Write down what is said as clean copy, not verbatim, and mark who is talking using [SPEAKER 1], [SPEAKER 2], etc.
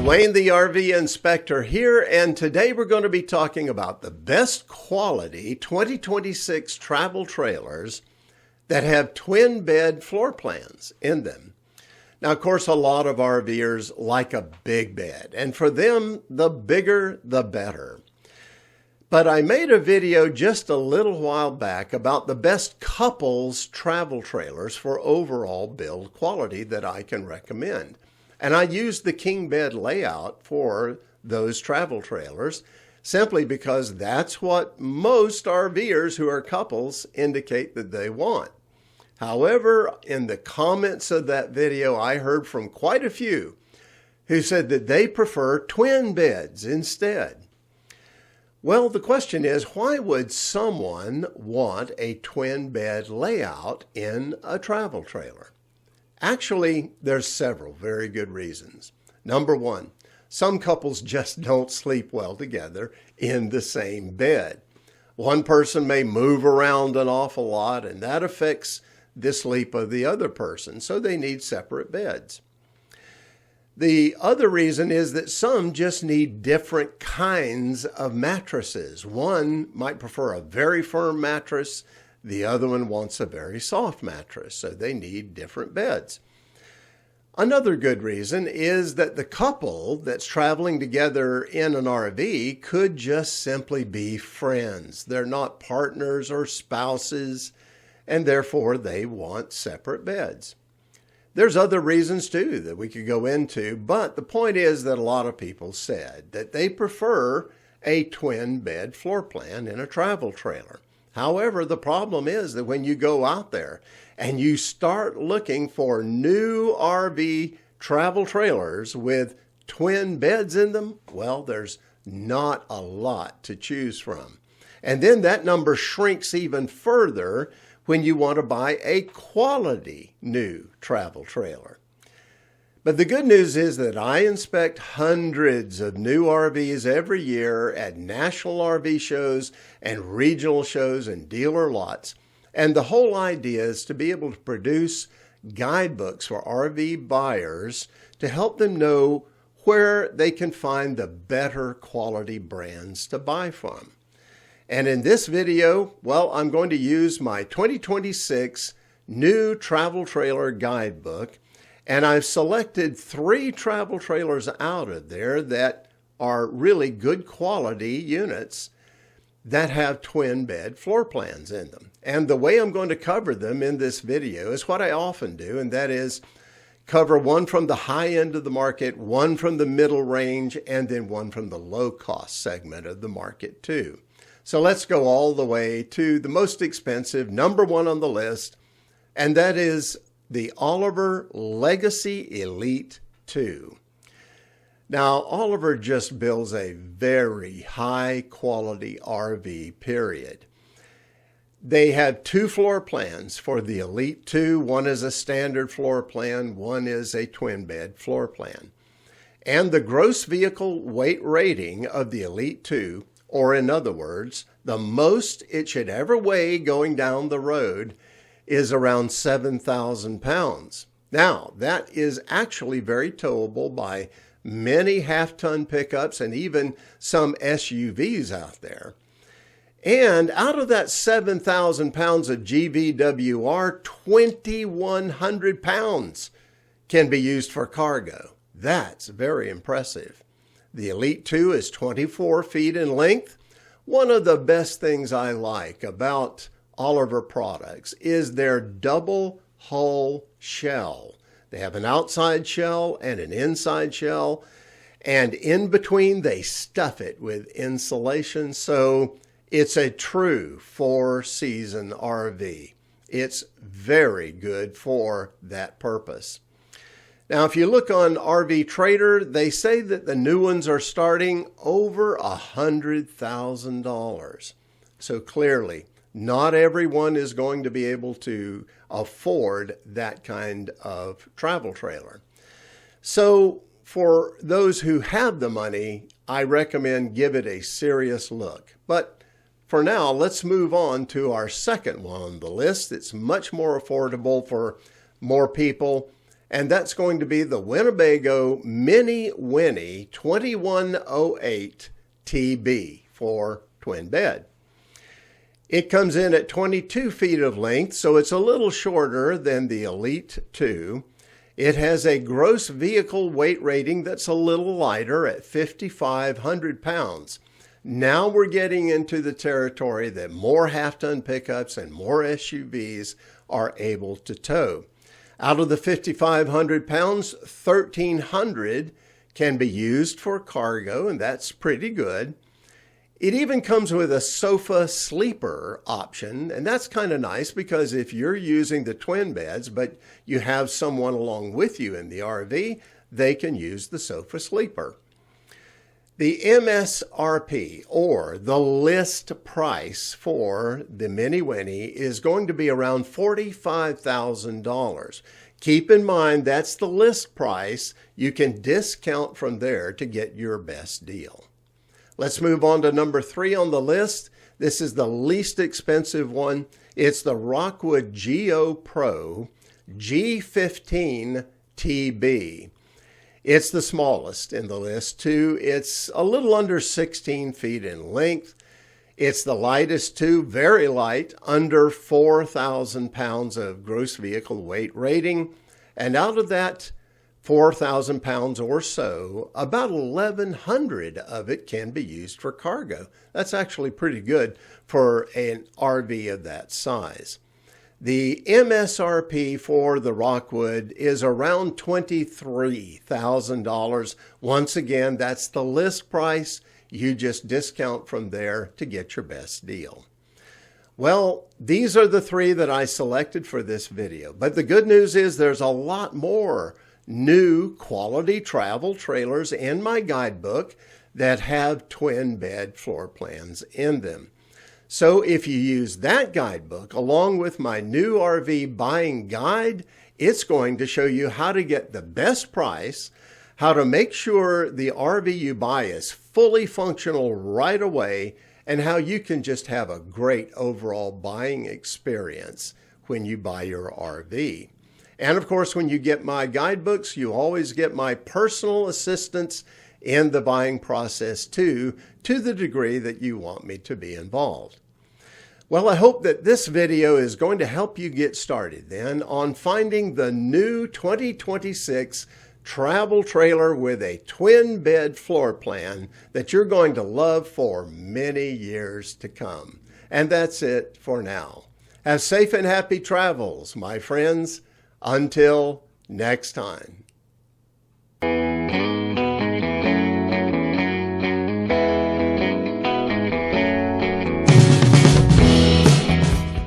[SPEAKER 1] Wayne the RV Inspector here, and today we're going to be talking about the best quality 2026 travel trailers that have twin bed floor plans in them. Now, of course, a lot of RVers like a big bed, and for them, the bigger the better. But I made a video just a little while back about the best couples travel trailers for overall build quality that I can recommend. And I used the king bed layout for those travel trailers simply because that's what most RVers who are couples indicate that they want. However, in the comments of that video, I heard from quite a few who said that they prefer twin beds instead. Well, the question is, why would someone want a twin bed layout in a travel trailer? Actually, there's several very good reasons. Number one, some couples just don't sleep well together in the same bed. One person may move around an awful lot, and that affects the sleep of the other person, so they need separate beds. The other reason is that some just need different kinds of mattresses. One might prefer a very firm mattress. The other one wants a very soft mattress, so they need different beds. Another good reason is that the couple that's traveling together in an RV could just simply be friends. They're not partners or spouses, and therefore they want separate beds. There's other reasons too that we could go into, but the point is that a lot of people said that they prefer a twin bed floor plan in a travel trailer. However, the problem is that when you go out there and you start looking for new RV travel trailers with twin beds in them, well, there's not a lot to choose from. And then that number shrinks even further when you want to buy a quality new travel trailer. But the good news is that I inspect hundreds of new RVs every year at national RV shows and regional shows and dealer lots. And the whole idea is to be able to produce guidebooks for RV buyers to help them know where they can find the better quality brands to buy from. And in this video, well, I'm going to use my 2026 new travel trailer guidebook. And I've selected 3 travel trailers out of there that are really good quality units that have twin bed floor plans in them. And the way I'm going to cover them in this video is what I often do, and that is cover one from the high end of the market, one from the middle range, and then one from the low cost segment of the market too. So let's go all the way to the most expensive, number one on the list, and that is the Oliver Legacy Elite 2. Now, Oliver just builds a very high quality RV, period. They have 2 floor plans for the Elite 2. One is a standard floor plan, one is a twin bed floor plan. And the gross vehicle weight rating of the Elite 2, or in other words, the most it should ever weigh going down the road, is around 7,000 pounds. Now, that is actually very towable by many half-ton pickups and even some SUVs out there. And out of that 7,000 pounds of GVWR, 2,100 pounds can be used for cargo. That's very impressive. The Elite 2 is 24 feet in length. One of the best things I like about Oliver products is their double hull shell. They have an outside shell and an inside shell, and in between they stuff it with insulation, so it's a true 4-season RV. It's very good for that purpose. Now, if you look on RV Trader, they say that the new ones are starting over $100,000. So clearly, not everyone is going to be able to afford that kind of travel trailer. So for those who have the money, I recommend give it a serious look. But for now, let's move on to our second one on the list. It's much more affordable for more people, and that's going to be the Winnebago Mini Winnie 2108 TB for twin bed. It comes in at 22 feet of length, so it's a little shorter than the Elite 2. It has a gross vehicle weight rating that's a little lighter at 5,500 pounds. Now we're getting into the territory that more half-ton pickups and more SUVs are able to tow. Out of the 5,500 pounds, 1,300 can be used for cargo, and that's pretty good. It even comes with a sofa sleeper option, and that's kind of nice because if you're using the twin beds, but you have someone along with you in the RV, they can use the sofa sleeper. The MSRP, or the list price for the Mini Winnie, is going to be around $45,000. Keep in mind that's the list price. You can discount from there to get your best deal. Let's move on to number 3 on the list. This is the least expensive one. It's the Rockwood Geo Pro G15 TB. It's the smallest in the list too. It's a little under 16 feet in length. It's the lightest too, very light, under 4,000 pounds of gross vehicle weight rating. And out of that 4,000 pounds or so, about 1,100 of it can be used for cargo. That's actually pretty good for an RV of that size. The MSRP for the Rockwood is around $23,000. Once again, that's the list price. You just discount from there to get your best deal. Well, these are the 3 that I selected for this video. But the good news is there's a lot more new quality travel trailers in my guidebook that have twin bed floor plans in them. So if you use that guidebook along with my new RV buying guide, it's going to show you how to get the best price, how to make sure the RV you buy is fully functional right away, and how you can just have a great overall buying experience when you buy your RV. And of course, when you get my guidebooks, you always get my personal assistance in the buying process too, to the degree that you want me to be involved. Well, I hope that this video is going to help you get started then on finding the new 2026 travel trailer with a twin bed floor plan that you're going to love for many years to come. And that's it for now. Have safe and happy travels, my friends. Until next time.